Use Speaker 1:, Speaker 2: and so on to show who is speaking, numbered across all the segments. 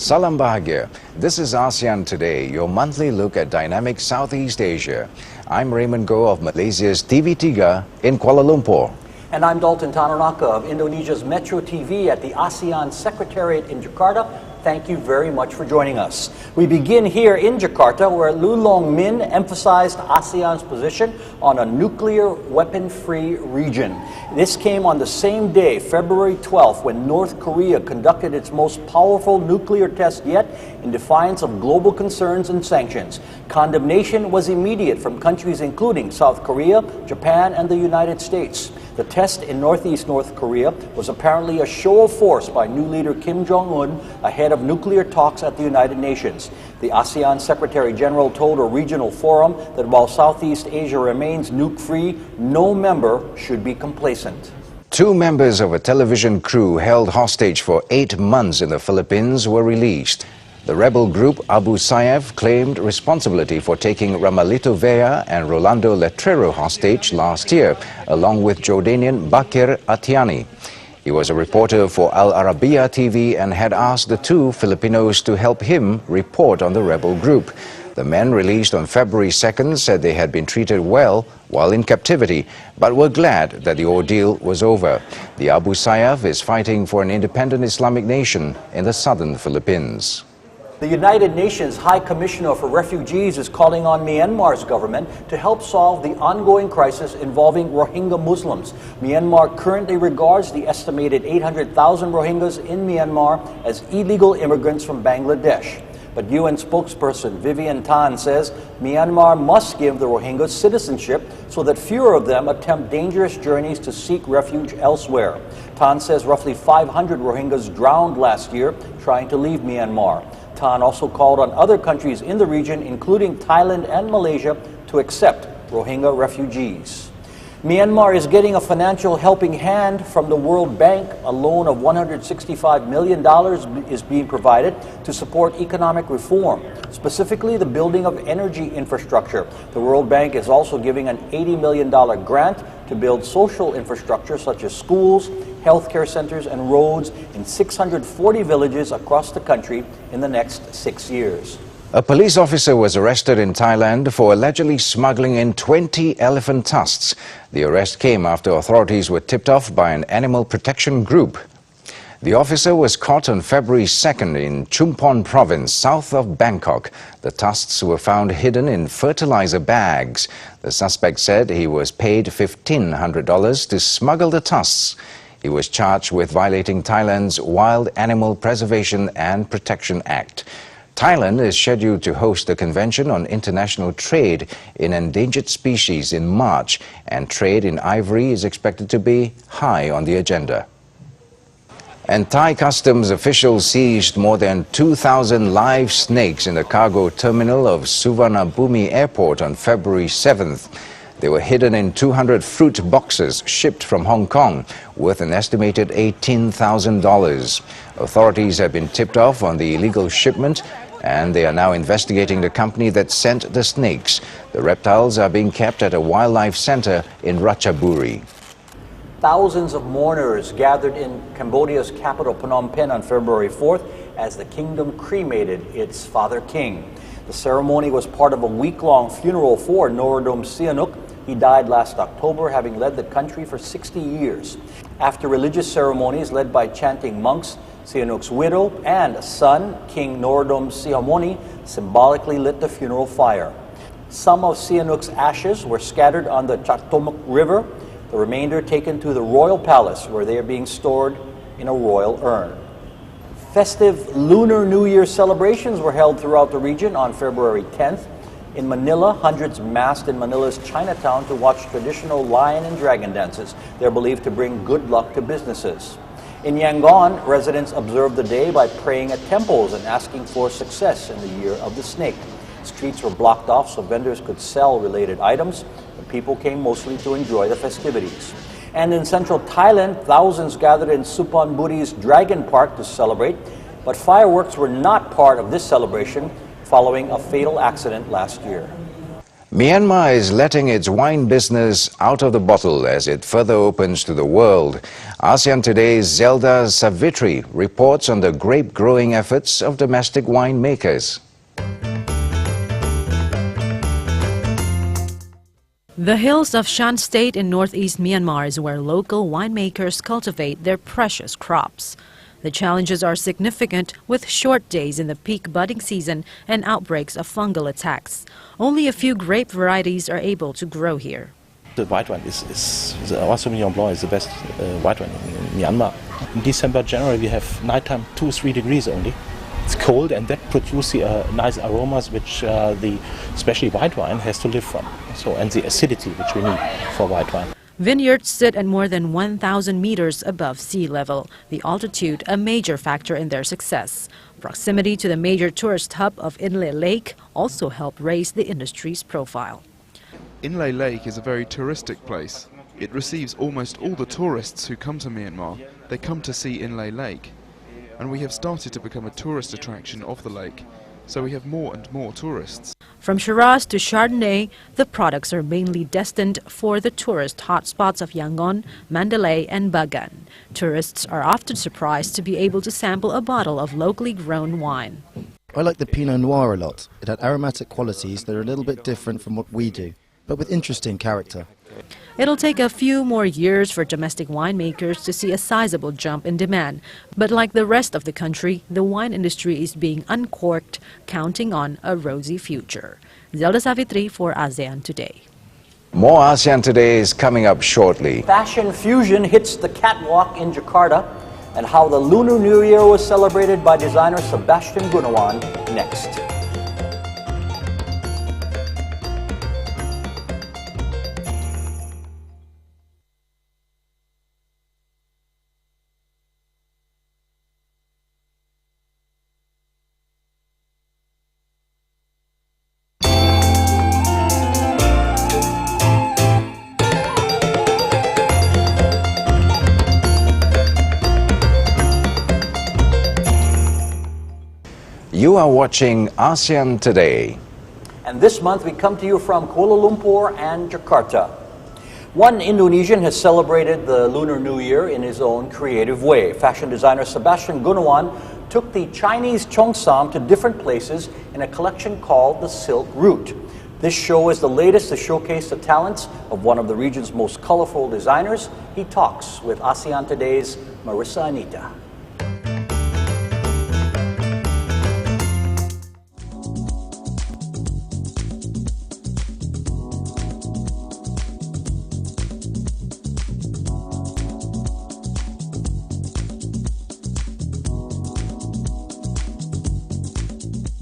Speaker 1: Salam Bahagia. This is ASEAN Today, your monthly look at dynamic Southeast Asia. I'm Raymond Goh of Malaysia's TV3 in Kuala Lumpur.
Speaker 2: And I'm Dalton Tanonaka of Indonesia's Metro TV at the ASEAN Secretariat in Jakarta. Thank you very much for joining us. We begin here in Jakarta, where Lu Long Min emphasized ASEAN's position on a nuclear weapon-free region. This came on the same day, February 12th, when North Korea conducted its most powerful nuclear test yet in defiance of global concerns and sanctions. Condemnation was immediate from countries including South Korea, Japan, and the United States. The test in northeast North Korea was apparently a show of force by new leader Kim Jong-un ahead of nuclear talks at the United Nations. The ASEAN Secretary General told a regional forum that while Southeast Asia remains nuke-free, no member should be complacent.
Speaker 1: 2 members of a television crew held hostage for 8 months in the Philippines were released. The rebel group Abu Sayyaf claimed responsibility for taking Ramalito Vea and Rolando Letrero hostage last year, along with Jordanian Bakir Atiani. He was a reporter for Al Arabiya TV and had asked the 2 Filipinos to help him report on the rebel group. The men released on February 2nd said they had been treated well while in captivity, but were glad that the ordeal was over. The Abu Sayyaf is fighting for an independent Islamic nation in the southern Philippines.
Speaker 2: The United Nations High Commissioner for Refugees is calling on Myanmar's government to help solve the ongoing crisis involving Rohingya Muslims. Myanmar currently regards the estimated 800,000 Rohingyas in Myanmar as illegal immigrants from Bangladesh. But UN spokesperson Vivian Tan says Myanmar must give the Rohingyas citizenship so that fewer of them attempt dangerous journeys to seek refuge elsewhere. Tan says roughly 500 Rohingyas drowned last year trying to leave Myanmar. Tan also called on other countries in the region, including Thailand and Malaysia, to accept Rohingya refugees. Myanmar is getting a financial helping hand from the World Bank. A loan of $165 million is being provided to support economic reform, specifically the building of energy infrastructure. The World Bank is also giving an $80 million grant to build social infrastructure such as schools, healthcare centers, and roads in 640 villages across the country in the next 6 years.
Speaker 1: A police officer was arrested in Thailand for allegedly smuggling in 20 elephant tusks. The arrest came after authorities were tipped off by an animal protection group. The officer was caught on February 2nd in Chumpon province, south of Bangkok. The tusks were found hidden in fertilizer bags. The suspect said he was paid $1,500 to smuggle the tusks. He was charged with violating Thailand's Wild Animal Preservation and Protection Act. Thailand is scheduled to host the Convention on International Trade in Endangered Species in March, and trade in ivory is expected to be high on the agenda. And Thai customs officials seized more than 2,000 live snakes in the cargo terminal of Suvarnabhumi Airport on February 7th. They were hidden in 200 fruit boxes shipped from Hong Kong, worth an estimated $18,000. Authorities have been tipped off on the illegal shipment, and they are now investigating the company that sent the snakes. The reptiles are being kept at a wildlife center in Ratchaburi.
Speaker 2: Thousands of mourners gathered in Cambodia's capital Phnom Penh on February 4th as the kingdom cremated its father king. The ceremony was part of a week-long funeral for Norodom Sihanouk. He died last October, having led the country for 60 years. After religious ceremonies led by chanting monks, Sihanouk's widow and son, King Norodom Sihamoni, symbolically lit the funeral fire. Some of Sihanouk's ashes were scattered on the Chatomuk River, the remainder taken to the royal palace, where they are being stored in a royal urn. Festive Lunar New Year celebrations were held throughout the region on February 10th. In Manila, hundreds massed in Manila's Chinatown to watch traditional lion and dragon dances. They're believed to bring good luck to businesses. In Yangon, residents observed the day by praying at temples and asking for success in the year of the snake. Streets were blocked off so vendors could sell related items, and people came mostly to enjoy the festivities. And in central Thailand, thousands gathered in Suphonburi's Dragon Park to celebrate, but fireworks were not part of this celebration following a fatal accident last year.
Speaker 1: Myanmar is letting its wine business out of the bottle as it further opens to the world. ASEAN Today's Zelda Savitri reports on the grape-growing efforts of domestic winemakers.
Speaker 3: The hills of Shan State in northeast Myanmar is where local winemakers cultivate their precious crops. The challenges are significant, with short days in the peak budding season and outbreaks of fungal attacks. Only a few grape varieties are able to grow here.
Speaker 4: The white wine is the Sauvignon Blanc is the best white wine in Myanmar. In December, January, we have nighttime 2-3 degrees only. It's cold, and that produces nice aromas which especially white wine has to live from. And the acidity which we need for white wine.
Speaker 3: Vineyards sit at more than 1,000 meters above sea level, the altitude a major factor in their success. Proximity to the major tourist hub of Inle Lake also helped raise the industry's profile.
Speaker 5: Inle Lake is a very touristic place. It receives almost all the tourists who come to Myanmar. They come to see Inle Lake. And we have started to become a tourist attraction of the lake. So we have more and more tourists.
Speaker 3: From Shiraz to Chardonnay, the products are mainly destined for the tourist hotspots of Yangon, Mandalay and Bagan. Tourists are often surprised to be able to sample a bottle of locally grown wine.
Speaker 6: I like the Pinot Noir a lot. It had aromatic qualities that are a little bit different from what we do, but with interesting character.
Speaker 3: It'll take a few more years for domestic winemakers to see a sizable jump in demand. But like the rest of the country, the wine industry is being uncorked, counting on a rosy future. Zelda Savitri for ASEAN Today.
Speaker 1: More ASEAN Today is coming up shortly.
Speaker 2: Fashion fusion hits the catwalk in Jakarta, and how the Lunar New Year was celebrated by designer Sebastian Gunawan next.
Speaker 1: You are watching ASEAN Today.
Speaker 2: And this month we come to you from Kuala Lumpur and Jakarta. One Indonesian has celebrated the Lunar New Year in his own creative way. Fashion designer Sebastian Gunawan took the Chinese Cheongsam to different places in a collection called the Silk Route. This show is the latest to showcase the talents of one of the region's most colorful designers. He talks with ASEAN Today's Marissa Anita.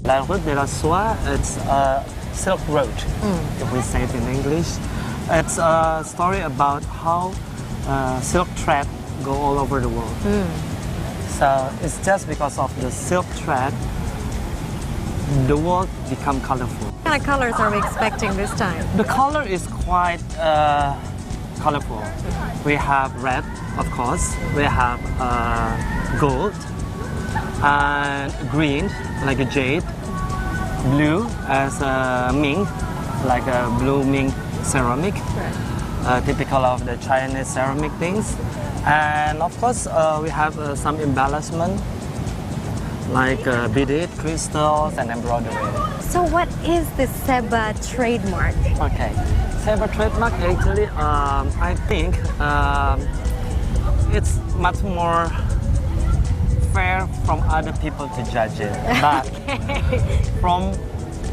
Speaker 7: La Route de la Soie, it's a silk road, if we say it in English. It's a story about how silk thread go all over the world. So it's just because of the silk thread, the world become colorful.
Speaker 8: What kind of colors are we expecting this time?
Speaker 7: The color is quite colorful. We have red, of course. We have gold and green, like a jade. Blue as a mink, like a blue mink ceramic, typical of the Chinese ceramic things. And of course, we have some embellishment, like beaded crystals and embroidery.
Speaker 8: So what is the Seba trademark?
Speaker 7: Okay, Seba trademark actually, I think it's much more fair from other people to judge it. But from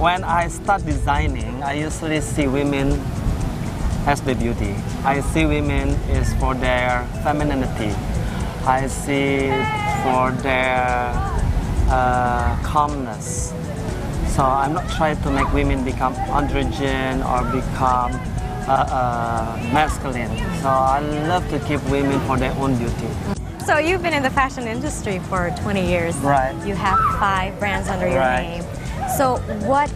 Speaker 7: when I start designing, I usually see women as the beauty. I see women is for their femininity. I see for their calmness. So I'm not trying to make women become androgen or become masculine. So I love to keep women for their own beauty.
Speaker 8: So you've been in the fashion industry for 20 years.
Speaker 7: Right.
Speaker 8: You have 5 brands under your
Speaker 7: Right.
Speaker 8: name. So what,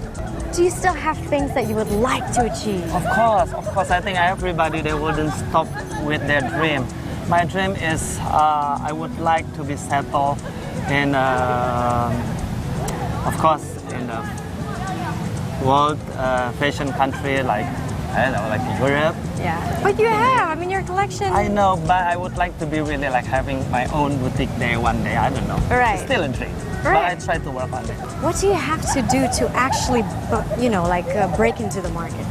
Speaker 8: do you still have things that you would like to achieve?
Speaker 7: Of course. I think everybody, they wouldn't stop with their dream. My dream is I would like to be settled in, of course, in the world fashion country like, I don't know, like Europe.
Speaker 8: Yeah. But you have, I mean, your collection.
Speaker 7: I know, but I would like to be really like having my own boutique there one day. I don't know.
Speaker 8: Right.
Speaker 7: It's still a dream.
Speaker 8: Right.
Speaker 7: But I try to work on it.
Speaker 8: What do you have to do to actually, break into the market?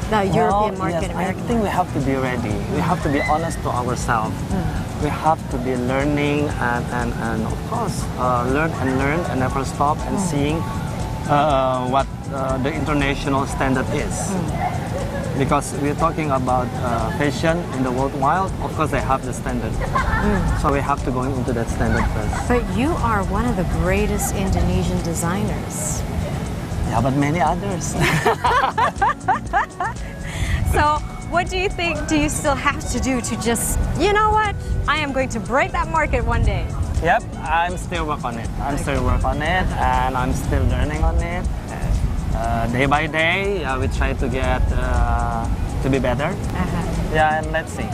Speaker 8: The European market,
Speaker 7: yes,
Speaker 8: American
Speaker 7: I think we have to be ready. We have to be honest to ourselves. We have to be learning and of course, learn and never stop and seeing what the international standard is. Because we're talking about fashion in the world wild, of course they have the standard. So we have to go into that standard first.
Speaker 8: But you are one of the greatest Indonesian designers.
Speaker 7: Yeah, but many others.
Speaker 8: So what do you think do you still have to do to just, you know what, I am going to break that market one day?
Speaker 7: Yep, I'm still work on it. Still work on it and I'm still learning on it. Day by day, we try to get to be better. Yeah, and let's see.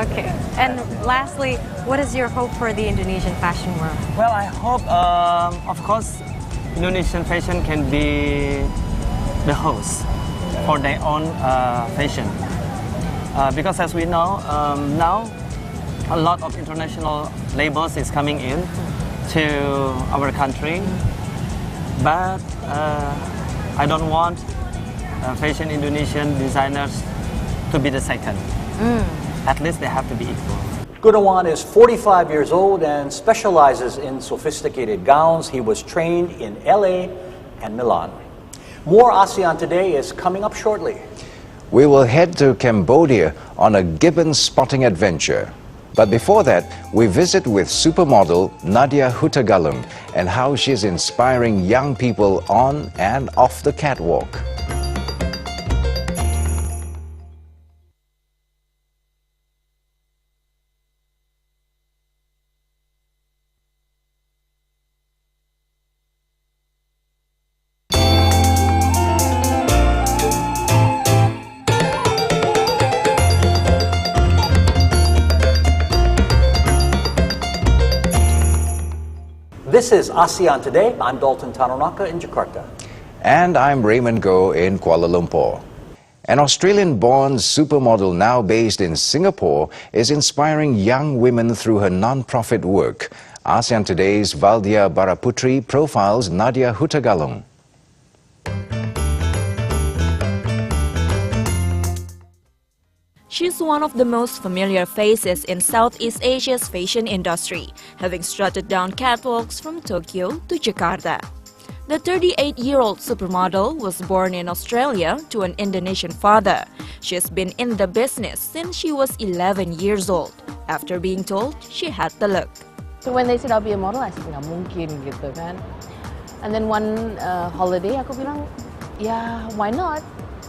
Speaker 8: Okay. And lastly, what is your hope for the Indonesian fashion world?
Speaker 7: Well, I hope, of course, Indonesian fashion can be the host for their own fashion. Because as we know, now a lot of international labels is coming in to our country. But I don't want fashion Indonesian designers to be the second. At least they have to be equal.
Speaker 2: Gunawan is 45 years old and specializes in sophisticated gowns. He was trained in LA and Milan. More ASEAN Today is coming up shortly.
Speaker 1: We will head to Cambodia on a gibbon spotting adventure. But before that, we visit with supermodel Nadia Hutagalung and how she's inspiring young people on and off the catwalk.
Speaker 2: This is ASEAN Today. I'm Dalton Tanonaka in Jakarta.
Speaker 1: And I'm Raymond Goh in Kuala Lumpur. An Australian-born supermodel now based in Singapore is inspiring young women through her non-profit work. ASEAN Today's Valdia Baraputri profiles Nadia Hutagalung.
Speaker 9: She's one of the most familiar faces in Southeast Asia's fashion industry, having strutted down catwalks from Tokyo to Jakarta. The 38-year-old supermodel was born in Australia to an Indonesian father. She has been in the business since she was 11 years old, after being told she had the look.
Speaker 10: So when they said I'll be a model, I said nggak mungkin gitu kan. And then one holiday aku bilang, ya why not?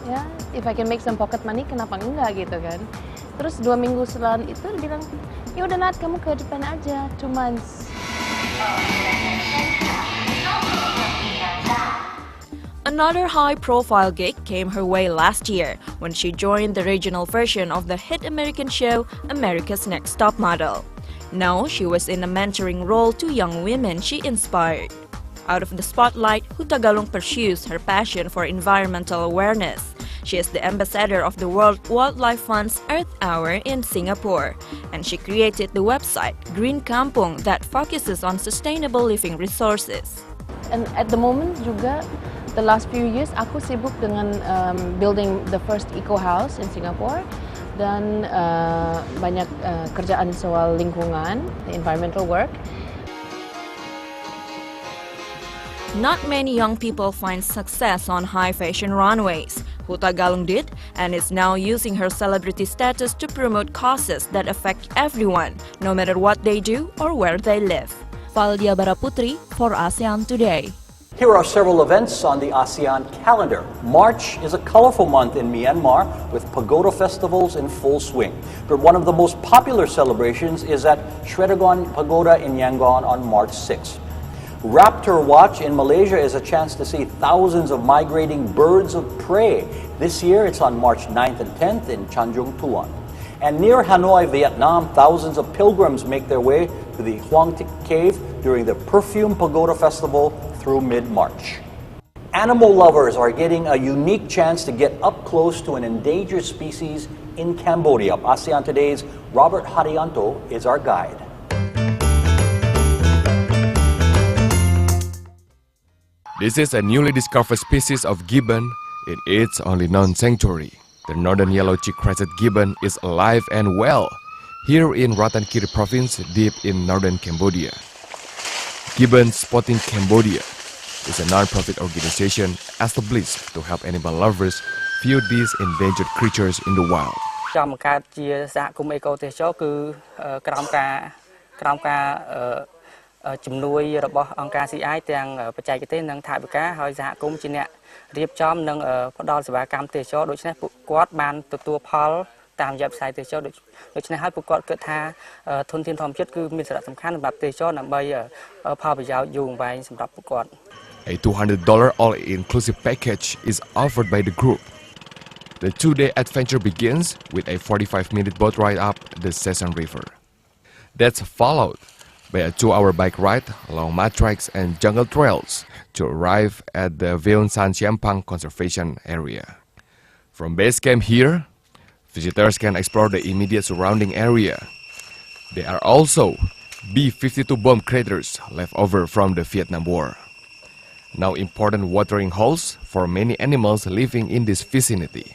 Speaker 10: Ya, if I can make some pocket money, kenapa enggak gitu kan. Terus 2 minggu setelah itu dia bilang, ya udah Nat, kamu ke depan aja, 2 months.
Speaker 9: Another high-profile gig came her way last year when she joined the regional version of the hit American show America's Next Top Model. Now she was in a mentoring role to young women she inspired. Out of the spotlight, Hutagalung pursues her passion for environmental awareness. She is the ambassador of the World Wildlife Fund's Earth Hour in Singapore, and she created the website Green Kampung that focuses on sustainable living resources.
Speaker 10: And at the moment juga, the last few years aku sibuk dengan building the first eco house in Singapore dan banyak kerjaan soal lingkungan, environmental work.
Speaker 9: Not many young people find success on high fashion runways. Hutagalung did, and is now using her celebrity status to promote causes that affect everyone, no matter what they do or where they live. Valdia Baraputri for ASEAN Today.
Speaker 2: Here are several events on the ASEAN calendar. March is a colorful month in Myanmar with pagoda festivals in full swing. But one of the most popular celebrations is at Shredagon Pagoda in Yangon on March 6th. Raptor Watch in Malaysia is a chance to see thousands of migrating birds of prey. This year it's on March 9th and 10th in Tanjung Tuan. And near Hanoi, Vietnam, thousands of pilgrims make their way to the Hoang Tik Cave during the Perfume Pagoda Festival through mid-March. Animal lovers are getting a unique chance to get up close to an endangered species in Cambodia. ASEAN Today's Robert Harianto is our guide.
Speaker 11: This is a newly discovered species of gibbon in its only known sanctuary. The northern yellow cheek-crested gibbon is alive and well here in Ratankiri province, deep in northern Cambodia. Gibbon Spotting Cambodia is a non-profit organization established to help animal lovers view these endangered creatures in the wild.
Speaker 7: ចំកើតជាសហគមន៍អេកូទេសចរគឺក្រោមការជំនួយរបស់អង្គការ CI ទាំងបច្ចេកទេសនិងថវិកាហើយសហគមន៍ជាអ្នករៀបចំនិងផ្ដល់សេវាកម្មទេសចរដូច្នេះពួកគាត់បានទទួលផលតាមរយៈវិស័យទេសចរដូច្នេះហើយពួកគាត់គិតថាធនធានធម្មជាតិគឺមានសារៈសំខាន់សម្រាប់ទេសចរដើម្បីផលប្រយោជន៍យូរអង្វែងសម្រាប់ពួកគាត់
Speaker 11: A $200 all-inclusive package is offered by the group. The 2-day adventure begins with a 45-minute boat ride up the Asean River. That's followed by a 2-hour bike ride along mud tracks and jungle trails to arrive at the Veon San Siampang Conservation Area. From base camp here, visitors can explore the immediate surrounding area. There are also B-52 bomb craters left over from the Vietnam War. Now important watering holes for many animals living in this vicinity.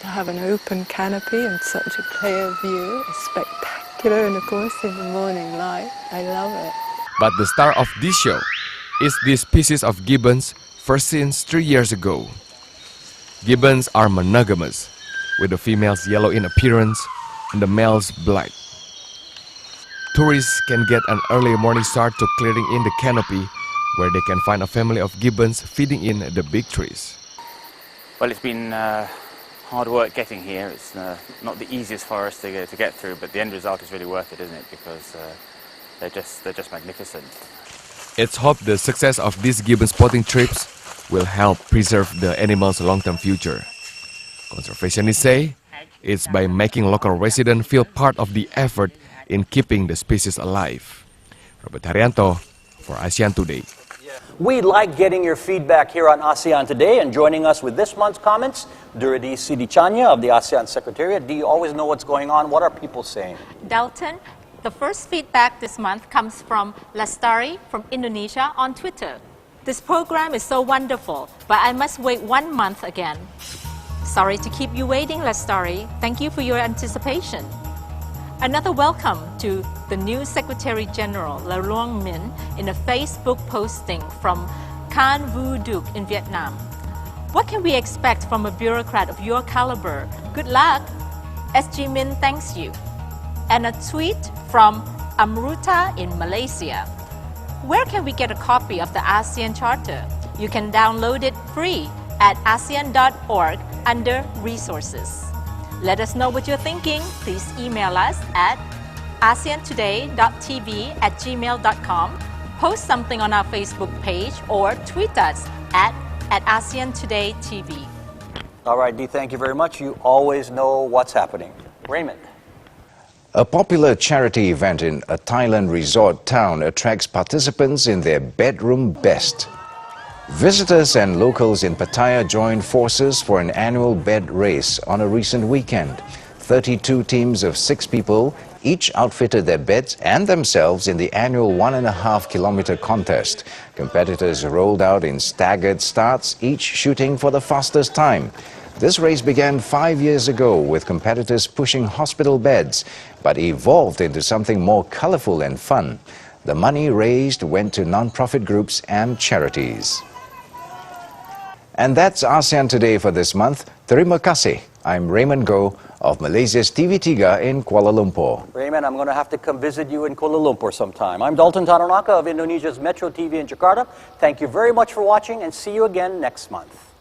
Speaker 12: To have an open canopy and such a clear view is spectacular, and of course in the morning light, I love it.
Speaker 11: But the star of this show is this species of gibbons first seen 3 years ago. Gibbons are monogamous, with the females yellow in appearance and the males black. Tourists can get an early morning start to clearing in the canopy, where they can find a family of gibbons feeding in the big trees.
Speaker 13: Well, it's been hard work getting here. It's not the easiest forest to get through, but the end result is really worth it, isn't it? Because they're just magnificent.
Speaker 11: It's hoped the success of these gibbon spotting trips will help preserve the animals' long-term future. Conservationists say it's by making local residents feel part of the effort in keeping the species alive. Robert Harianto for ASEAN Today.
Speaker 2: We like getting your feedback here on ASEAN Today, and joining us with this month's comments, Duradi Sidichanya of the ASEAN Secretariat. Do you always know what's going on? What are people saying?
Speaker 14: Dalton, the first feedback this month comes from Lestari from Indonesia on Twitter. This program is so wonderful, but I must wait 1 month again. Sorry to keep you waiting, Lestari. Thank you for your anticipation. Another welcome to the new Secretary General, La Luong Min, in a Facebook posting from Can Vu Duc in Vietnam. What can we expect from a bureaucrat of your caliber? Good luck. SG Min thanks you. And a tweet from Amruta in Malaysia. Where can we get a copy of the ASEAN Charter? You can download it free at asean.org under Resources. Let us know what you're thinking. Please email us at aseantoday.tv@gmail.com, post something on our Facebook page, or tweet us at ASEAN Today TV.
Speaker 2: All right, Dee, thank you very much. You always know what's happening. Raymond.
Speaker 1: A popular charity event in a Thailand resort town attracts participants in their bedroom best. Visitors and locals in Pattaya joined forces for an annual bed race on a recent weekend. 32 teams of 6 people each outfitted their beds and themselves in the annual 1.5-kilometer contest. Competitors rolled out in staggered starts, each shooting for the fastest time. This race began 5 years ago with competitors pushing hospital beds, but evolved into something more colorful and fun. The money raised went to non-profit groups and charities. And that's ASEAN Today for this month. Terima kasih. I'm Raymond Goh of Malaysia's TV3 in Kuala Lumpur.
Speaker 2: Raymond, I'm going to have to come visit you in Kuala Lumpur sometime. I'm Dalton Tanonaka of Indonesia's Metro TV in Jakarta. Thank you very much for watching, and see you again next month.